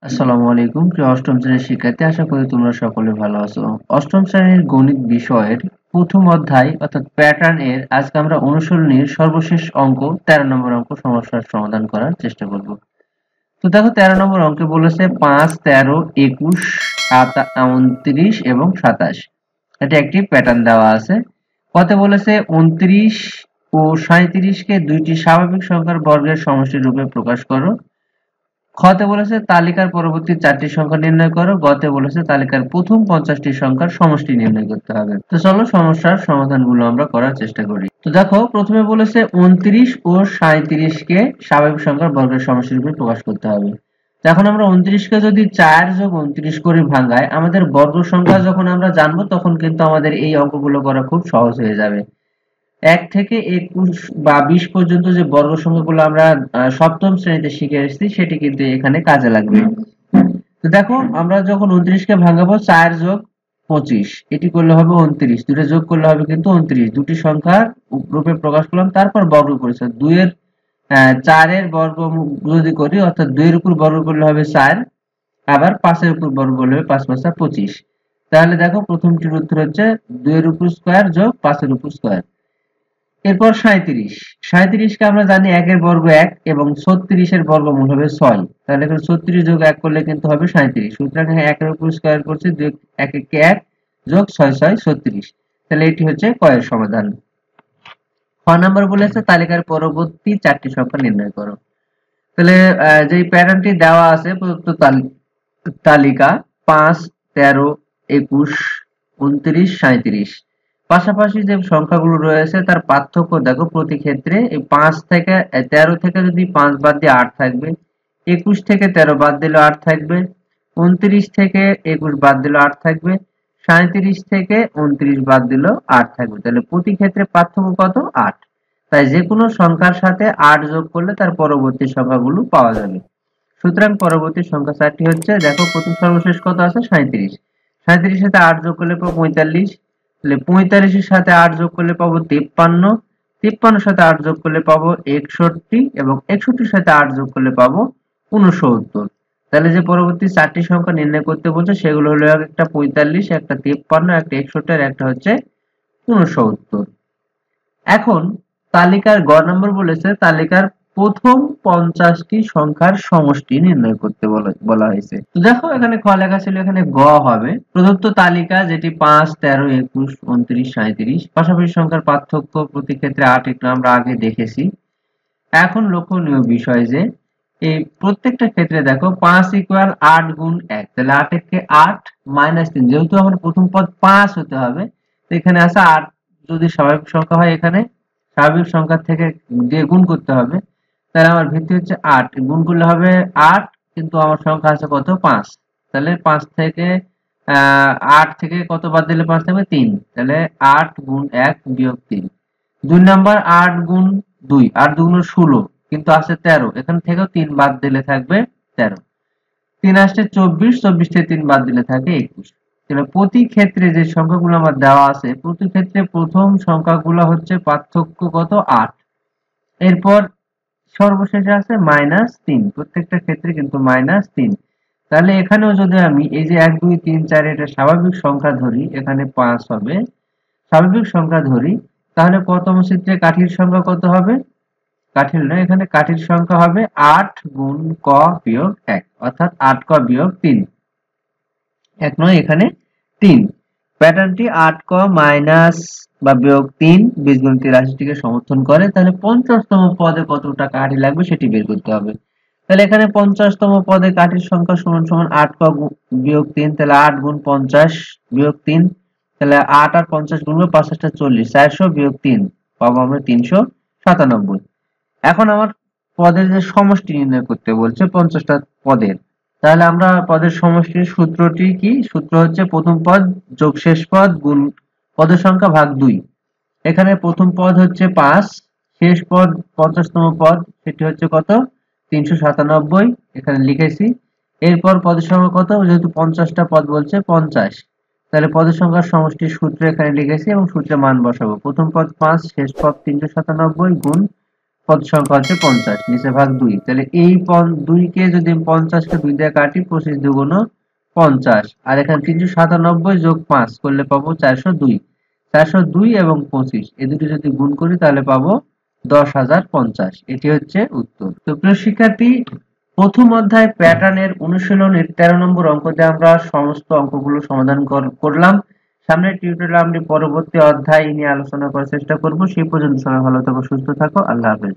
আসসালামু আলাইকুম প্রিয় অষ্টম শ্রেণীর শিক্ষার্থী, আশা করি তোমরা সকলে ভালো আছো। অষ্টম শ্রেণীর গণিত বিষয়ের প্রথম অধ্যায় অর্থাৎ প্যাটার্ন এর আজকে আমরা অনুশীলনীর সর্বশেষ অঙ্ক 13 নম্বর অঙ্ক সমস্যার সমাধান করার চেষ্টা করব। তো দেখো 13 নম্বর অঙ্কে বলেছে 5, 13, 21, 29 এবং 27। এটা একটি প্যাটার্ন দেওয়া আছে। কতে বলেছে 29 ও 37 কে দুইটি স্বাভাবিক সংখ্যার বর্গের সমষ্টি রূপে প্রকাশ করো। খতে বলেছে তালিকার পরবর্তী 4টি সংখ্যা নির্ণয় করো। গতে বলেছে তালিকার প্রথম 50টি সংখ্যার সমষ্টি নির্ণয় করতে হবে। তো চলো সমস্যার সমাধানগুলো আমরা করার চেষ্টা করি। তো দেখো প্রথমে বলেছে 29 ও 37 কে স্বাভাবিক সংখ্যার বর্গের সমষ্টি রূপে প্রকাশ করতে হবে। এখন আমরা 29 কে যদি 4 যোগ 29 করে ভাঙাই, আমাদের বর্গ সংখ্যা যখন আমরা জানবো তখন কিন্তু আমাদের এই অঙ্কগুলো করা খুব সহজ হয়ে যাবে। 1 থেকে 21 বা 20 পর্যন্ত যে বর্গ সংখ্যাগুলো আমরা সপ্তম শ্রেণীতে শিখে এসেছি সেটি কিন্তু এখানে কাজে লাগবে। তো দেখো আমরা যখন 29 কে ভাঙাবো 4 যোগ 25 এটি করলে হবে 29, দুটো যোগ করলে হবে কিন্তু 29, দুটি সংখ্যা রূপে প্রকাশ করলাম, তারপর বর্গ করেছে 2 এর 4 এর বর্গ যদি করি অর্থাৎ 2 এর উপর বর্গ করলে হবে 4, আবার 5 এর উপর বর্গ করলে হবে 5 5 25। তাহলে দেখো প্রথমটির উত্তর হচ্ছে 2 এর উপর স্কয়ার যোগ 5 এর উপর স্কয়ার। এরপর 37 কে আমরা জানি 1 এর বর্গ 1 এবং 36 এর বর্গমূল হবে 6। তাহলে এখানে 36 যোগ 1 করলে কিন্তু হবে 37। সুতরাং এখানে 1 এর উপর স্কয়ার করছি 2 1 1 1 যোগ 6 6 36। তাহলে এটি হচ্ছে ক এর সমাধান। খ নাম্বার বলেছে তালিকার পরবর্তী 4টি সংখ্যা নির্ণয় করো। তাহলে যেই প্যাটার্নটি দেওয়া আছে প্রদত্ত তালিকা 5, 13, 21, 29, 37, পাশাপাশি যে সংখ্যাগুলো রয়েছে তার পার্থক্য দেখো প্রতি ক্ষেত্রে। এই 5 থেকে 13 থেকে যদি 5 বাদ দিয়ে 8 থাকবে, 21 থেকে 13 বাদ দিলে 8 থাকবে, 29 থেকে 21 বাদ দিলে 8 থাকবে, 37 থেকে 29 বাদ দিলেও 8 থাকবে। তাহলে প্রতি ক্ষেত্রে পার্থক্য কত? 8। তাই যে কোনো সংখ্যার সাথে 8 যোগ করলে তার পরবর্তী সংখ্যাগুলো পাওয়া যাবে। সুতরাং পরবর্তী সংখ্যা 4টি হচ্ছে, দেখো প্রথম সর্বশেষ কত আছে? 37। 37 এর সাথে 8 যোগ করলে পাবো 45। তাহলে 45 এর সাথে 8 যোগ করলে পাবো 53। 53 এর সাথে 8 যোগ করলে পাবো 61 এবং 61 এর সাথে 8 যোগ করলে পাবো 69। তাহলে যে পরবর্তী 4টি সংখ্যা নির্ণয় করতে বলছে সেগুলো হলো একটা 45, একটা 53, একটা 61 আর একটা হচ্ছে 69। এখন তালিকার গ নম্বর বলেছে তালিকার প্রথম 50টি সংখ্যার সমষ্টি নির্ণয় করতে বলা হয়েছে। তো দেখো এখানে খ লেখা ছিল, এখানে গ হবে। প্রদত্ত তালিকা যেটি 5, 13, 21, 29, 37, পাশাপাশি সংখ্যার পার্থক্য প্রতি ক্ষেত্রে 8 একটু আমরা আগে দেখেছি। এখন লক্ষণীয় বিষয় যে এই প্রত্যেকটা ক্ষেত্রে দেখো 5 ইকুয়াল 8 গুণ 1, তাহলে 8 থেকে 8 মাইনাস 3, যেহেতু আমার প্রথম পদ 5 হতে হবে তো এখানে আছে 8 যদি স্বাভাবিক সংখ্যা হয় এখানে স্বাভাবিক সংখ্যা থেকে দিয়ে গুণ করতে হবে। তাহলে আমার ভিত্তি হচ্ছে 8, গুণ করলে হবে 8, কিন্তু আমার সংখ্যা আছে কত? 5। তাহলে 5 থেকে 8 থেকে কত বাদ দিলে 5 থাকবে? 3। তাহলে 8 গুণ 1 বিয়োগ 3। 2 নাম্বার 8 গুণ 2, 8 দুগুণ 16, কিন্তু আছে 13, এখান থেকেও 3 বাদ দিলে থাকবে 13। 3 আসছে 24, 24 থেকে 3 বাদ দিলে থাকে 21। তাহলে প্রতি ক্ষেত্রে যে সংখ্যাগুলো আমার দেওয়া আছে প্রতি ক্ষেত্রে প্রথম সংখ্যাগুলো হচ্ছে পার্থক্য কত? 8। এরপর সর্বশেষে আছে -3, প্রত্যেকটা ক্ষেত্রে কিন্তু -3। তাহলে এখানেও যদি আমি এই যে 1 2 3 4 এটা স্বাভাবিক সংখ্যা ধরি, এখানে 5 হবে স্বাভাবিক সংখ্যা ধরি, তাহলে প্রথম চিত্রে কাঠির সংখ্যা কত হবে? কাঠির নয়, এখানে কাঠির সংখ্যা হবে 8 গুণ ক বিয়োগ 1, অর্থাৎ 8 ক বিয়োগ 3। 1 নয়, এখানে 3। প্যাটার্নটি 8 ক মাইনাস বা বিয়োগ 3 বীজগণিত রাশিটিকে সমর্থন করে। তাহলে 50তম পদে কতটা কাঠি লাগবে সেটি বের করতে হবে। তাহলে এখানে 50তম পদে কাঠির সংখ্যা সমান সমান 8 ক বিয়োগ 3, তাহলে 8 গুণ 50 বিয়োগ 3, তাহলে 8 আর 50 গুণ 5 টা 40, 400 বিয়োগ 3 পাবো আমরা 397। এখন আমার পদের যে সমষ্টি নির্ণয় করতে বলছে 50টা পদের, তাহলে আমরা পদের সমষ্টির সূত্রটি কি? সূত্র হচ্ছে প্রথম পদ যোগ শেষ পদ গুণ পদের সংখ্যা ভাগ 2। এখানে প্রথম পদ হচ্ছে 5, শেষ পদ 50তম পদ সেটি হচ্ছে কত? 397, এখানে লিখেছি। এরপর পদের সংখ্যা কত? যেহেতু 50টা পদ বলছে 50, তাহলে পদের সংখ্যার সমষ্টির সূত্র এখানে লিখেছি এবং সূত্রে মান বসাবো। প্রথম পদ 5, শেষ পদ 397 গুণ পদ সংখ্যা হচ্ছে 50, নিচে ভাগ 2। তাহলে এই 2 কে যদি 50 কে 2 দিয়ে কাটি, 25 দুগুণ 50, আর এখানে 397 যোগ 5 করলে পাবো 402। 402 এবং 25 এই দুটো যদি গুণ করি তাহলে পাবো 10,050। এটি হচ্ছে উত্তর। তো প্রিয় শিক্ষার্থী, প্রথম অধ্যায় প্যাটার্নের অনুশীলনের 13 নম্বর অঙ্ক দিয়ে আমরা সমস্ত অঙ্কগুলো সমাধান করলাম। সামনের টিউটোরিয়ালে আমরা পরবর্তী অধ্যায় নিয়ে আলোচনা করার চেষ্টা করব। সেই পর্যন্ত সবাই ভালো থাকো, সুস্থ থাকো। আল্লাহ হাফেজ।